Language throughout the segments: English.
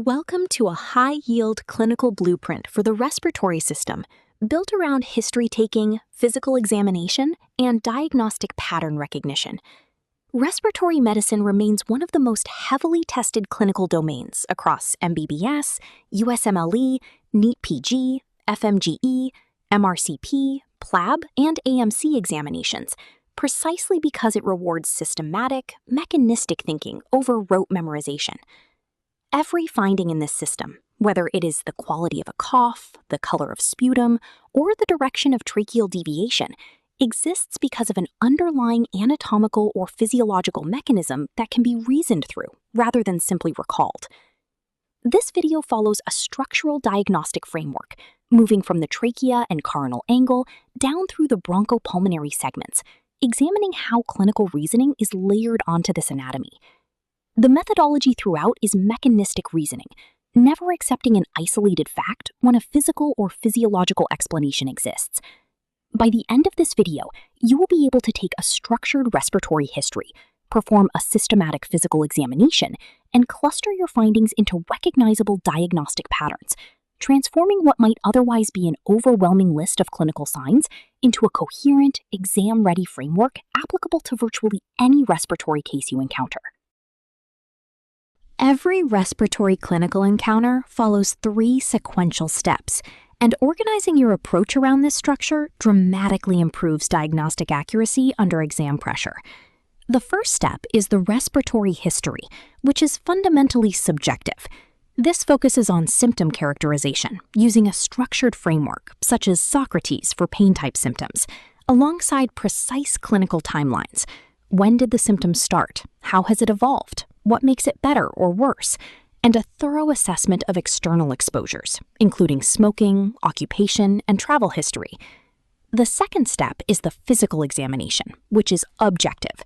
Welcome to a high-yield clinical blueprint for the respiratory system, built around history-taking, physical examination, and diagnostic pattern recognition. Respiratory medicine remains one of the most heavily tested clinical domains across MBBS, USMLE, NEAT-PG, FMGE, MRCP, PLAB, and AMC examinations, precisely because it rewards systematic, mechanistic thinking over rote memorization. Every finding in this system, whether it is the quality of a cough, the color of sputum, or the direction of tracheal deviation, exists because of an underlying anatomical or physiological mechanism that can be reasoned through, rather than simply recalled. This video follows a structural diagnostic framework, moving from the trachea and coronal angle down through the bronchopulmonary segments, examining how clinical reasoning is layered onto this anatomy. The methodology throughout is mechanistic reasoning, never accepting an isolated fact when a physical or physiological explanation exists. By the end of this video, you will be able to take a structured respiratory history, perform a systematic physical examination, and cluster your findings into recognizable diagnostic patterns, transforming what might otherwise be an overwhelming list of clinical signs into a coherent, exam-ready framework applicable to virtually any respiratory case you encounter. Every respiratory clinical encounter follows 3 sequential steps, and organizing your approach around this structure dramatically improves diagnostic accuracy under exam pressure. The first step is the respiratory history, which is fundamentally subjective. This focuses on symptom characterization, using a structured framework, such as Socrates for pain-type symptoms, alongside precise clinical timelines. When did the symptoms start? How has it evolved? What makes it better or worse? And a thorough assessment of external exposures, including smoking, occupation, and travel history. The second step is the physical examination, which is objective.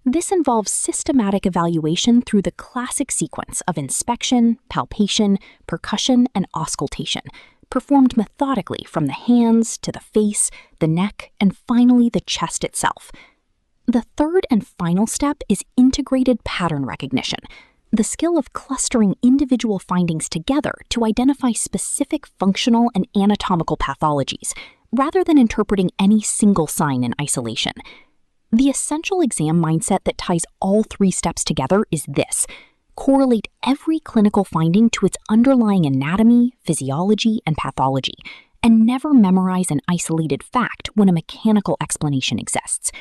This involves systematic evaluation through the classic sequence of inspection, palpation, percussion, and auscultation, performed methodically from the hands to the face, the neck, and finally the chest itself. The third and final step is integrated pattern recognition, the skill of clustering individual findings together to identify specific functional and anatomical pathologies, rather than interpreting any single sign in isolation. The essential exam mindset that ties all 3 steps together is this: correlate every clinical finding to its underlying anatomy, physiology, and pathology, and never memorize an isolated fact when a mechanical explanation exists.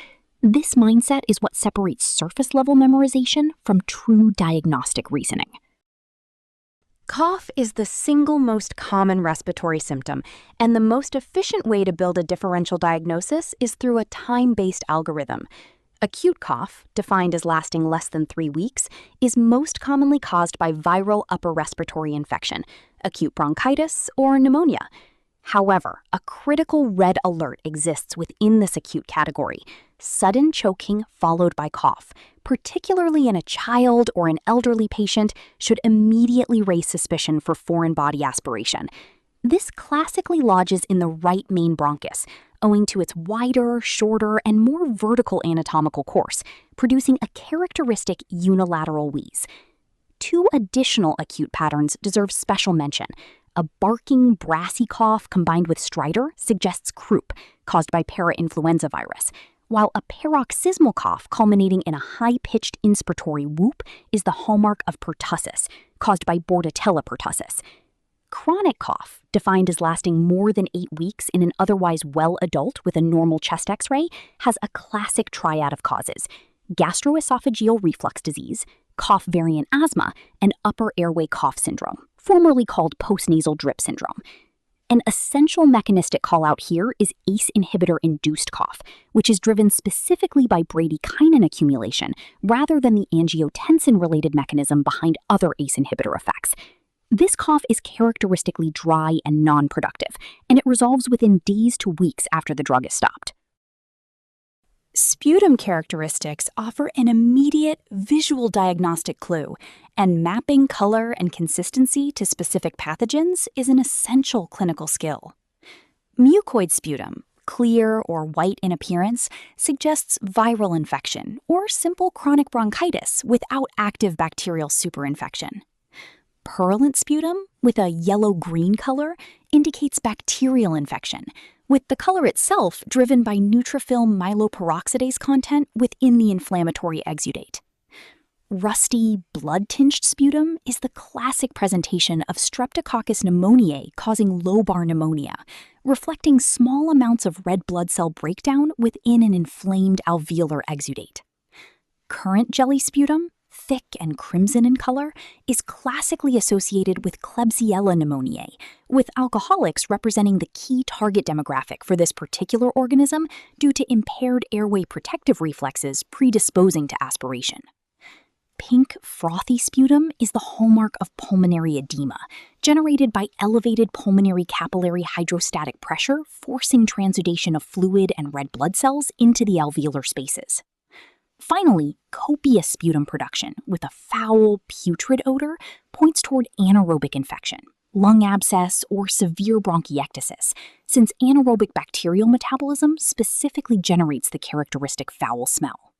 This mindset is what separates surface-level memorization from true diagnostic reasoning. Cough is the single most common respiratory symptom, and the most efficient way to build a differential diagnosis is through a time-based algorithm. Acute cough, defined as lasting less than 3 weeks, is most commonly caused by viral upper respiratory infection, acute bronchitis, or pneumonia. However, a critical red alert exists within this acute category: sudden choking followed by cough, particularly in a child or an elderly patient, should immediately raise suspicion for foreign body aspiration. This classically lodges in the right main bronchus, owing to its wider, shorter, and more vertical anatomical course, producing a characteristic unilateral wheeze. 2 additional acute patterns deserve special mention. A barking, brassy cough combined with stridor suggests croup, caused by parainfluenza virus, while a paroxysmal cough culminating in a high-pitched inspiratory whoop is the hallmark of pertussis, caused by Bordetella pertussis. Chronic cough, defined as lasting more than 8 weeks in an otherwise well adult with a normal chest x-ray, has a classic triad of causes: gastroesophageal reflux disease, cough variant asthma, and upper airway cough syndrome, formerly called postnasal drip syndrome. An essential mechanistic call-out here is ACE inhibitor-induced cough, which is driven specifically by bradykinin accumulation rather than the angiotensin-related mechanism behind other ACE inhibitor effects. This cough is characteristically dry and non-productive, and it resolves within days to weeks after the drug is stopped. Sputum characteristics offer an immediate visual diagnostic clue, and mapping color and consistency to specific pathogens is an essential clinical skill. Mucoid sputum, clear or white in appearance, suggests viral infection or simple chronic bronchitis without active bacterial superinfection. Purulent sputum, with a yellow-green color, indicates bacterial infection, with the color itself driven by neutrophil myeloperoxidase content within the inflammatory exudate. Rusty, blood-tinged sputum is the classic presentation of Streptococcus pneumoniae causing lobar pneumonia, reflecting small amounts of red blood cell breakdown within an inflamed alveolar exudate. Currant jelly sputum, thick and crimson in color, is classically associated with Klebsiella pneumoniae, with alcoholics representing the key target demographic for this particular organism due to impaired airway protective reflexes predisposing to aspiration. Pink, frothy sputum is the hallmark of pulmonary edema, generated by elevated pulmonary capillary hydrostatic pressure forcing transudation of fluid and red blood cells into the alveolar spaces. Finally, copious sputum production with a foul, putrid odor points toward anaerobic infection, lung abscess, or severe bronchiectasis, since anaerobic bacterial metabolism specifically generates the characteristic foul smell.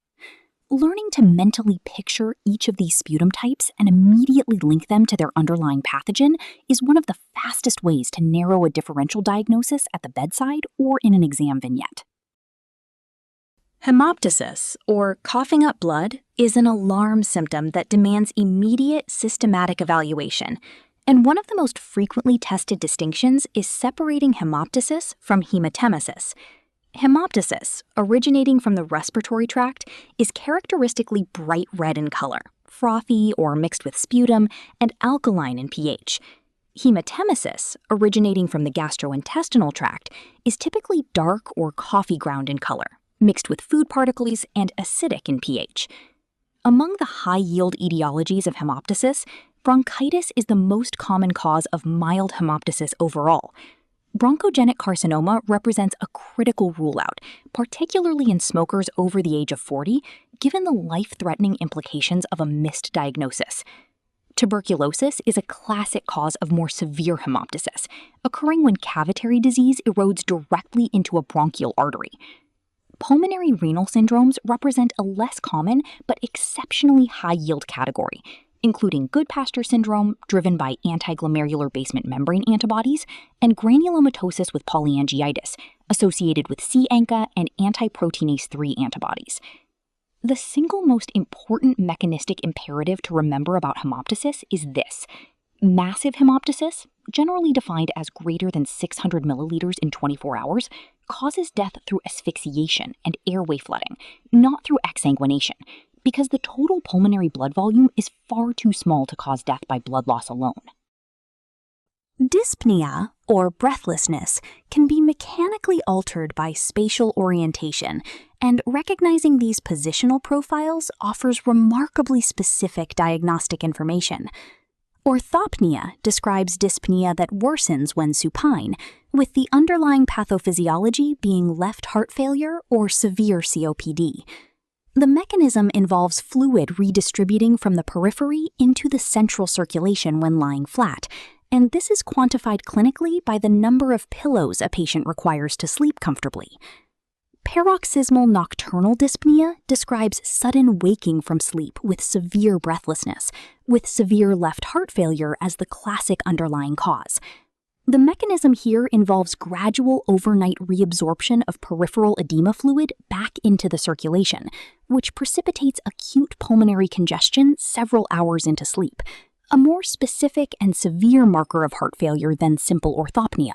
Learning to mentally picture each of these sputum types and immediately link them to their underlying pathogen is one of the fastest ways to narrow a differential diagnosis at the bedside or in an exam vignette. Hemoptysis, or coughing up blood, is an alarm symptom that demands immediate systematic evaluation, and one of the most frequently tested distinctions is separating hemoptysis from hematemesis. Hemoptysis, originating from the respiratory tract, is characteristically bright red in color, frothy or mixed with sputum, and alkaline in pH. Hematemesis, originating from the gastrointestinal tract, is typically dark or coffee ground in color, mixed with food particles and acidic in pH. Among the high-yield etiologies of hemoptysis, bronchitis is the most common cause of mild hemoptysis overall. Bronchogenic carcinoma represents a critical rule-out, particularly in smokers over the age of 40, given the life-threatening implications of a missed diagnosis. Tuberculosis is a classic cause of more severe hemoptysis, occurring when cavitary disease erodes directly into a bronchial artery. Pulmonary renal syndromes represent a less common but exceptionally high-yield category, including Goodpasture syndrome, driven by antiglomerular basement membrane antibodies, and granulomatosis with polyangiitis, associated with C-ANCA and antiproteinase 3 antibodies. The single most important mechanistic imperative to remember about hemoptysis is this: massive hemoptysis, generally defined as greater than 600 milliliters in 24 hours, causes death through asphyxiation and airway flooding, not through exsanguination, because the total pulmonary blood volume is far too small to cause death by blood loss alone. Dyspnea, or breathlessness, can be mechanically altered by spatial orientation, and recognizing these positional profiles offers remarkably specific diagnostic information. Orthopnea describes dyspnea that worsens when supine, with the underlying pathophysiology being left heart failure or severe COPD. The mechanism involves fluid redistributing from the periphery into the central circulation when lying flat, and this is quantified clinically by the number of pillows a patient requires to sleep comfortably. Paroxysmal nocturnal dyspnea describes sudden waking from sleep with severe breathlessness, with severe left heart failure as the classic underlying cause. The mechanism here involves gradual overnight reabsorption of peripheral edema fluid back into the circulation, which precipitates acute pulmonary congestion several hours into sleep, a more specific and severe marker of heart failure than simple orthopnea.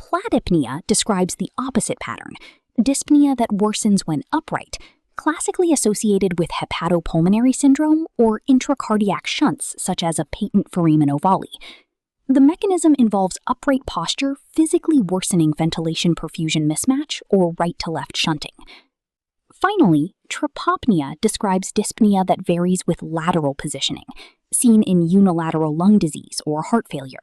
Pladypnea describes the opposite pattern, dyspnea that worsens when upright, classically associated with hepatopulmonary syndrome or intracardiac shunts such as a patent foramen ovale. The mechanism involves upright posture physically worsening ventilation-perfusion mismatch or right-to-left shunting. Finally, tripopnea describes dyspnea that varies with lateral positioning, seen in unilateral lung disease or heart failure.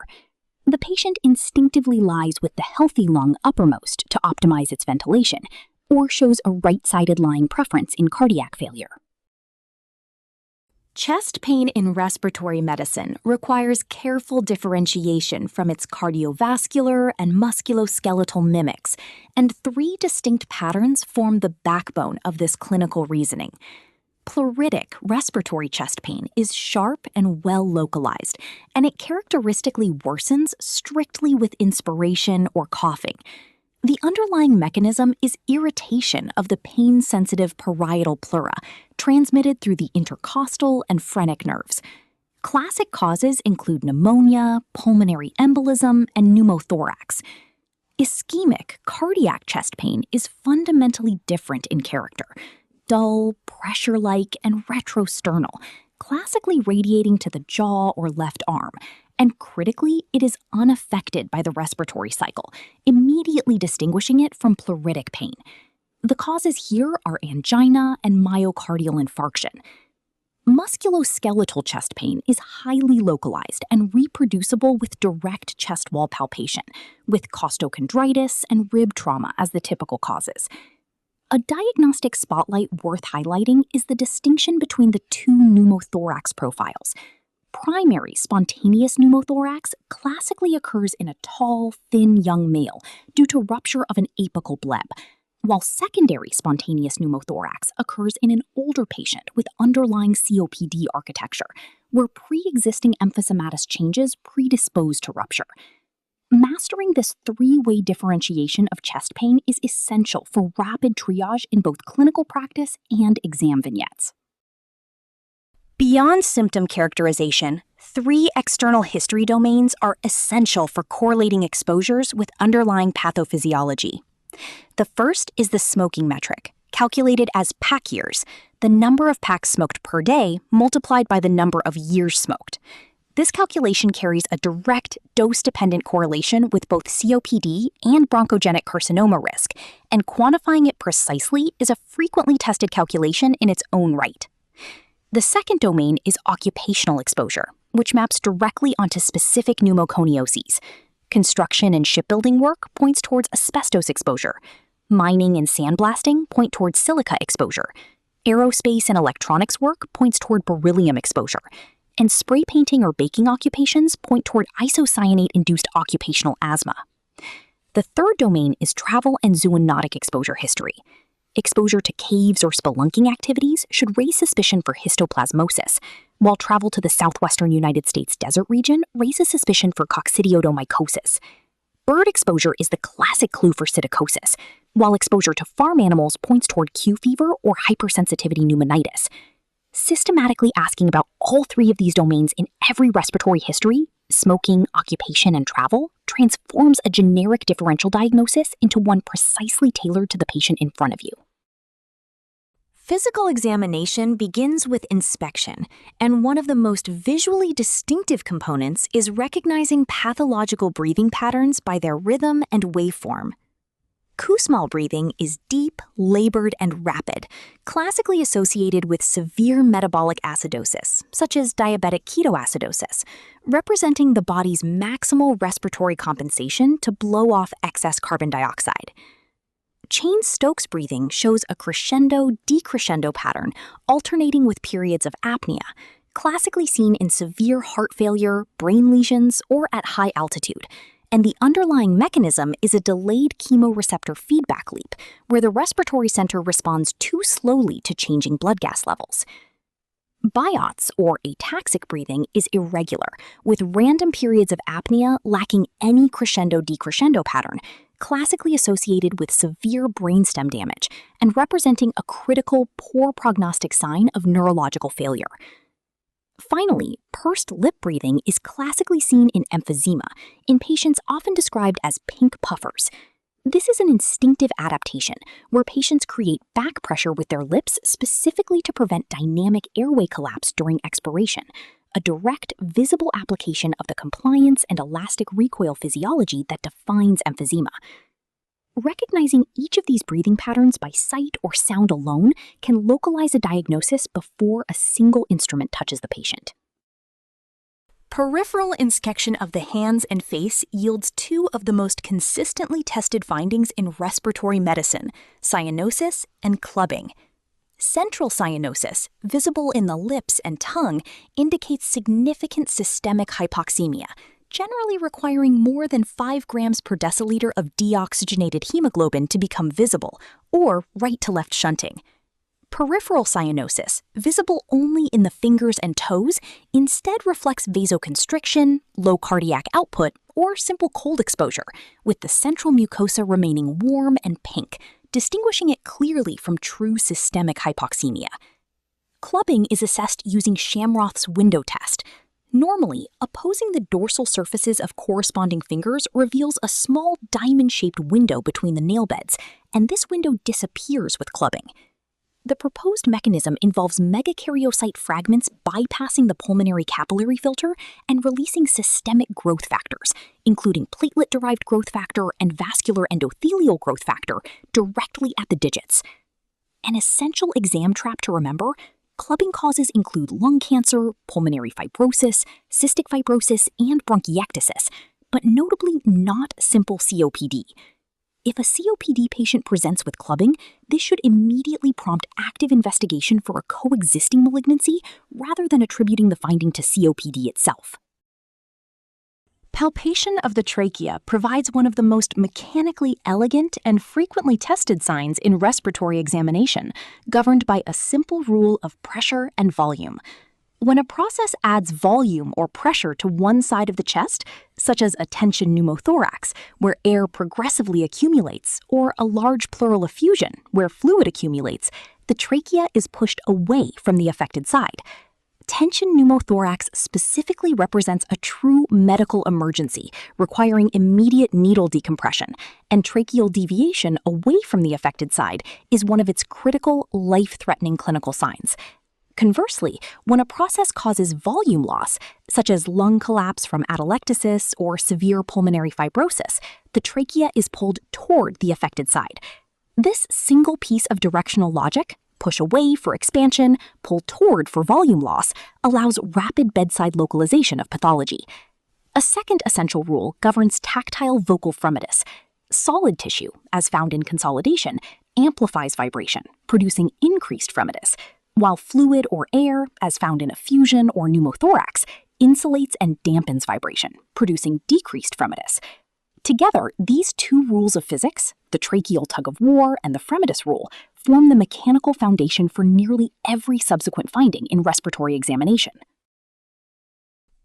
The patient instinctively lies with the healthy lung uppermost to optimize its ventilation, or shows a right-sided lying preference in cardiac failure. Chest pain in respiratory medicine requires careful differentiation from its cardiovascular and musculoskeletal mimics, and three distinct patterns form the backbone of this clinical reasoning. Pleuritic respiratory chest pain is sharp and well localized, and it characteristically worsens strictly with inspiration or coughing. The underlying mechanism is irritation of the pain-sensitive parietal pleura, transmitted through the intercostal and phrenic nerves. Classic causes include pneumonia, pulmonary embolism, and pneumothorax. Ischemic cardiac chest pain is fundamentally different in character. Dull, pressure-like, and retrosternal, classically radiating to the jaw or left arm, and critically, it is unaffected by the respiratory cycle, immediately distinguishing it from pleuritic pain. The causes here are angina and myocardial infarction. Musculoskeletal chest pain is highly localized and reproducible with direct chest wall palpation, with costochondritis and rib trauma as the typical causes. A diagnostic spotlight worth highlighting is the distinction between the two pneumothorax profiles. Primary spontaneous pneumothorax classically occurs in a tall, thin young male due to rupture of an apical pleb, while secondary spontaneous pneumothorax occurs in an older patient with underlying COPD architecture, where pre-existing emphysematous changes predispose to rupture. Mastering this three-way differentiation of chest pain is essential for rapid triage in both clinical practice and exam vignettes. Beyond symptom characterization, 3 external history domains are essential for correlating exposures with underlying pathophysiology. The first is the smoking metric, calculated as pack years, the number of packs smoked per day multiplied by the number of years smoked. This calculation carries a direct dose-dependent correlation with both COPD and bronchogenic carcinoma risk, and quantifying it precisely is a frequently tested calculation in its own right. The second domain is occupational exposure, which maps directly onto specific pneumoconioses. Construction and shipbuilding work points towards asbestos exposure. Mining and sandblasting point towards silica exposure. Aerospace and electronics work points toward beryllium exposure. And spray painting or baking occupations point toward isocyanate-induced occupational asthma. The third domain is travel and zoonotic exposure history. Exposure to caves or spelunking activities should raise suspicion for histoplasmosis, while travel to the southwestern United States desert region raises suspicion for coccidioidomycosis. Bird exposure is the classic clue for psittacosis, while exposure to farm animals points toward Q fever or hypersensitivity pneumonitis. Systematically asking about all 3 of these domains in every respiratory history, smoking, occupation, and travel, transforms a generic differential diagnosis into one precisely tailored to the patient in front of you. Physical examination begins with inspection, and one of the most visually distinctive components is recognizing pathological breathing patterns by their rhythm and waveform. Kussmaul breathing is deep, labored, and rapid, classically associated with severe metabolic acidosis, such as diabetic ketoacidosis, representing the body's maximal respiratory compensation to blow off excess carbon dioxide. Cheyne-Stokes breathing shows a crescendo-decrescendo pattern, alternating with periods of apnea, classically seen in severe heart failure, brain lesions, or at high altitude. And the underlying mechanism is a delayed chemoreceptor feedback loop, where the respiratory center responds too slowly to changing blood gas levels. Biots, or ataxic breathing, is irregular, with random periods of apnea lacking any crescendo-decrescendo pattern, classically associated with severe brainstem damage and representing a critical, poor prognostic sign of neurological failure. Finally, pursed lip breathing is classically seen in emphysema, in patients often described as pink puffers. This is an instinctive adaptation where patients create back pressure with their lips specifically to prevent dynamic airway collapse during expiration, a direct, visible application of the compliance and elastic recoil physiology that defines emphysema. Recognizing each of these breathing patterns by sight or sound alone can localize a diagnosis before a single instrument touches the patient. Peripheral inspection of the hands and face yields 2 of the most consistently tested findings in respiratory medicine, cyanosis and clubbing. Central cyanosis, visible in the lips and tongue, indicates significant systemic hypoxemia, generally requiring more than 5 grams per deciliter of deoxygenated hemoglobin to become visible, or right-to-left shunting. Peripheral cyanosis, visible only in the fingers and toes, instead reflects vasoconstriction, low cardiac output, or simple cold exposure, with the central mucosa remaining warm and pink, distinguishing it clearly from true systemic hypoxemia. Clubbing is assessed using Shamroth's window test. Normally, opposing the dorsal surfaces of corresponding fingers reveals a small diamond-shaped window between the nail beds, and this window disappears with clubbing. The proposed mechanism involves megakaryocyte fragments bypassing the pulmonary capillary filter and releasing systemic growth factors, including platelet-derived growth factor and vascular endothelial growth factor, directly at the digits. An essential exam trap to remember: clubbing causes include lung cancer, pulmonary fibrosis, cystic fibrosis, and bronchiectasis, but notably not simple COPD. If a COPD patient presents with clubbing, this should immediately prompt active investigation for a coexisting malignancy rather than attributing the finding to COPD itself. Palpation of the trachea provides one of the most mechanically elegant and frequently tested signs in respiratory examination, governed by a simple rule of pressure and volume. When a process adds volume or pressure to one side of the chest, such as a tension pneumothorax, where air progressively accumulates, or a large pleural effusion, where fluid accumulates, the trachea is pushed away from the affected side. Tension pneumothorax specifically represents a true medical emergency requiring immediate needle decompression, and tracheal deviation away from the affected side is one of its critical, life-threatening clinical signs. Conversely, when a process causes volume loss, such as lung collapse from atelectasis or severe pulmonary fibrosis, the trachea is pulled toward the affected side. This single piece of directional logic, push away for expansion, pull toward for volume loss, allows rapid bedside localization of pathology. A second essential rule governs tactile vocal fremitus. Solid tissue, as found in consolidation, amplifies vibration, producing increased fremitus, while fluid or air, as found in effusion or pneumothorax, insulates and dampens vibration, producing decreased fremitus. Together, these two rules of physics, the tracheal tug-of-war and the fremitus rule, form the mechanical foundation for nearly every subsequent finding in respiratory examination.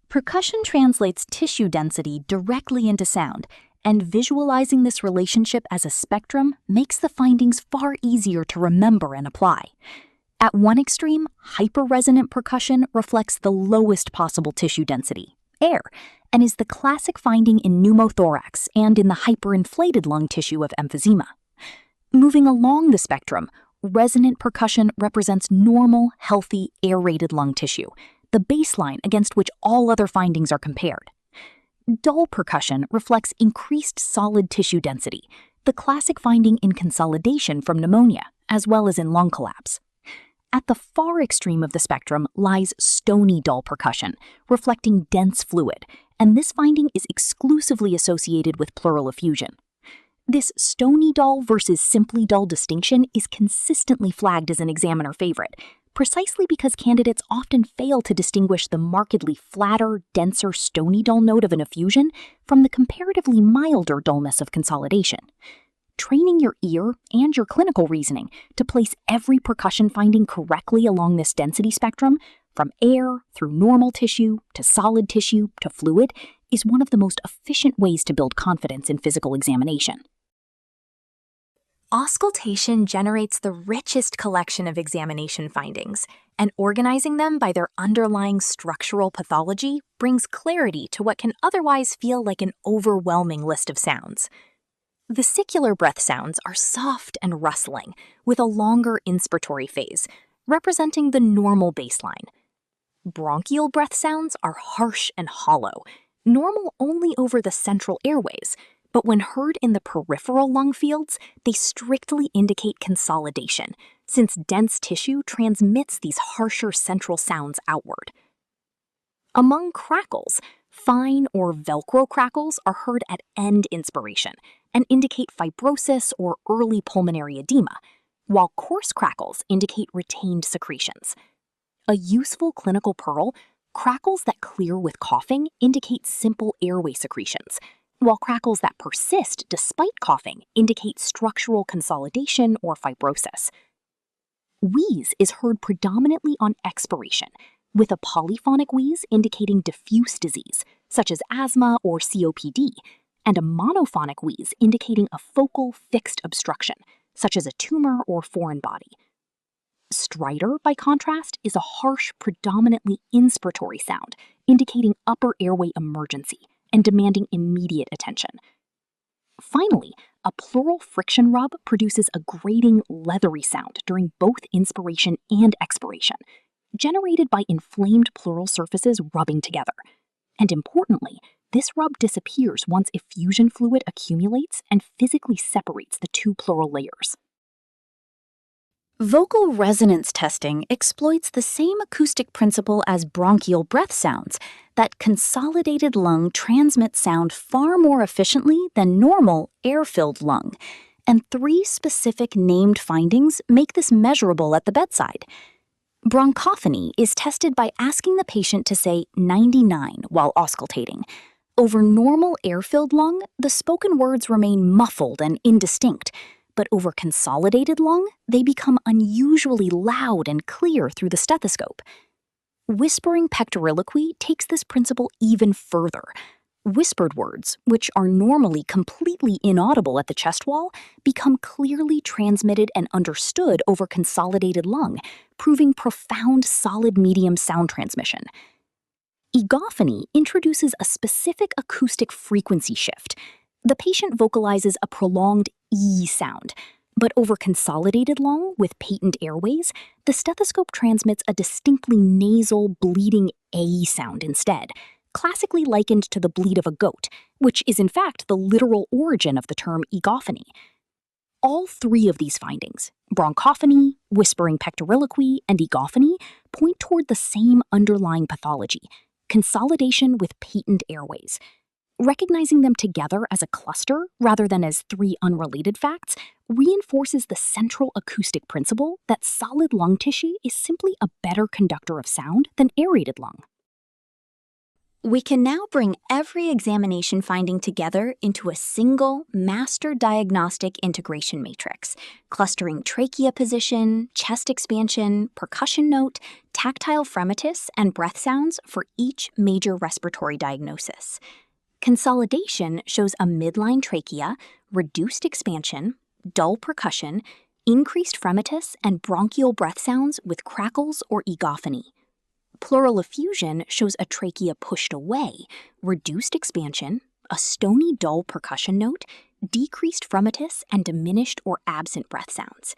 Percussion translates tissue density directly into sound, and visualizing this relationship as a spectrum makes the findings far easier to remember and apply. At one extreme, hyperresonant percussion reflects the lowest possible tissue density, air, and is the classic finding in pneumothorax and in the hyperinflated lung tissue of emphysema. Moving along the spectrum, resonant percussion represents normal, healthy, aerated lung tissue, the baseline against which all other findings are compared. Dull percussion reflects increased solid tissue density, the classic finding in consolidation from pneumonia, as well as in lung collapse. At the far extreme of the spectrum lies stony dull percussion, reflecting dense fluid, and this finding is exclusively associated with pleural effusion. This stony dull versus simply dull distinction is consistently flagged as an examiner favorite, precisely because candidates often fail to distinguish the markedly flatter, denser stony dull note of an effusion from the comparatively milder dullness of consolidation. Training your ear and your clinical reasoning to place every percussion finding correctly along this density spectrum, from air through normal tissue to solid tissue to fluid, is one of the most efficient ways to build confidence in physical examination. Auscultation generates the richest collection of examination findings, and organizing them by their underlying structural pathology brings clarity to what can otherwise feel like an overwhelming list of sounds. Vesicular breath sounds are soft and rustling, with a longer inspiratory phase, representing the normal baseline. Bronchial breath sounds are harsh and hollow, normal only over the central airways, but when heard in the peripheral lung fields, they strictly indicate consolidation, since dense tissue transmits these harsher central sounds outward. Among crackles, fine or Velcro crackles are heard at end inspiration and indicate fibrosis or early pulmonary edema, while coarse crackles indicate retained secretions. A useful clinical pearl, crackles that clear with coughing indicate simple airway secretions, while crackles that persist despite coughing indicate structural consolidation or fibrosis. Wheeze is heard predominantly on expiration, with a polyphonic wheeze indicating diffuse disease, such as asthma or COPD, and a monophonic wheeze indicating a focal fixed obstruction, such as a tumor or foreign body. Stridor, by contrast, is a harsh, predominantly inspiratory sound, indicating upper airway emergency and demanding immediate attention. Finally, a pleural friction rub produces a grating, leathery sound during both inspiration and expiration, generated by inflamed pleural surfaces rubbing together. And importantly, this rub disappears once effusion fluid accumulates and physically separates the two pleural layers. Vocal resonance testing exploits the same acoustic principle as bronchial breath sounds, that consolidated lung transmits sound far more efficiently than normal air-filled lung, and 3 specific named findings make this measurable at the bedside. Bronchophony is tested by asking the patient to say 99 while auscultating. Over normal air-filled lung, the spoken words remain muffled and indistinct, but over consolidated lung, they become unusually loud and clear through the stethoscope. Whispering pectoriloquy takes this principle even further. Whispered words, which are normally completely inaudible at the chest wall, become clearly transmitted and understood over consolidated lung, proving profound solid-medium sound transmission. Egophony introduces a specific acoustic frequency shift. The patient vocalizes a prolonged E sound, but over consolidated lung with patent airways, the stethoscope transmits a distinctly nasal, bleeding A sound instead, classically likened to the bleat of a goat, which is in fact the literal origin of the term egophony. All 3 of these findings, bronchophony, whispering pectoriloquy, and egophony, point toward the same underlying pathology, consolidation with patent airways. Recognizing them together as a cluster rather than as 3 unrelated facts reinforces the central acoustic principle that solid lung tissue is simply a better conductor of sound than aerated lung. We can now bring every examination finding together into a single master diagnostic integration matrix, clustering trachea position, chest expansion, percussion note, tactile fremitus, and breath sounds for each major respiratory diagnosis. Consolidation shows a midline trachea, reduced expansion, dull percussion, increased fremitus, and bronchial breath sounds with crackles or egophony. Pleural effusion shows a trachea pushed away, reduced expansion, a stony dull percussion note, decreased fremitus, and diminished or absent breath sounds.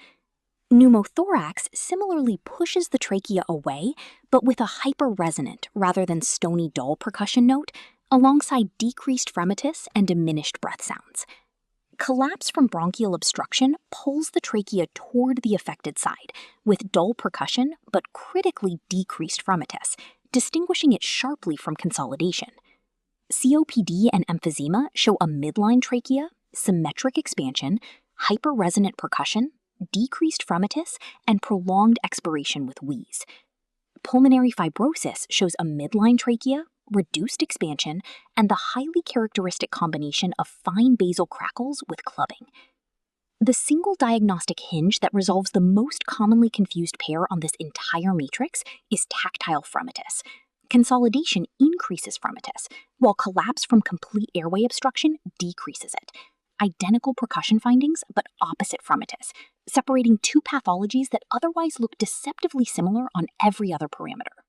Pneumothorax similarly pushes the trachea away, but with a hyperresonant rather than stony dull percussion note, alongside decreased fremitus and diminished breath sounds. Collapse from bronchial obstruction pulls the trachea toward the affected side, with dull percussion but critically decreased fremitus, distinguishing it sharply from consolidation. COPD and emphysema show a midline trachea, symmetric expansion, hyperresonant percussion, decreased fremitus, and prolonged expiration with wheeze. Pulmonary fibrosis shows a midline trachea, reduced expansion, and the highly characteristic combination of fine basal crackles with clubbing. The single diagnostic hinge that resolves the most commonly confused pair on this entire matrix is tactile fremitus. Consolidation increases fremitus, while collapse from complete airway obstruction decreases it. Identical percussion findings, but opposite fremitus, separating 2 pathologies that otherwise look deceptively similar on every other parameter.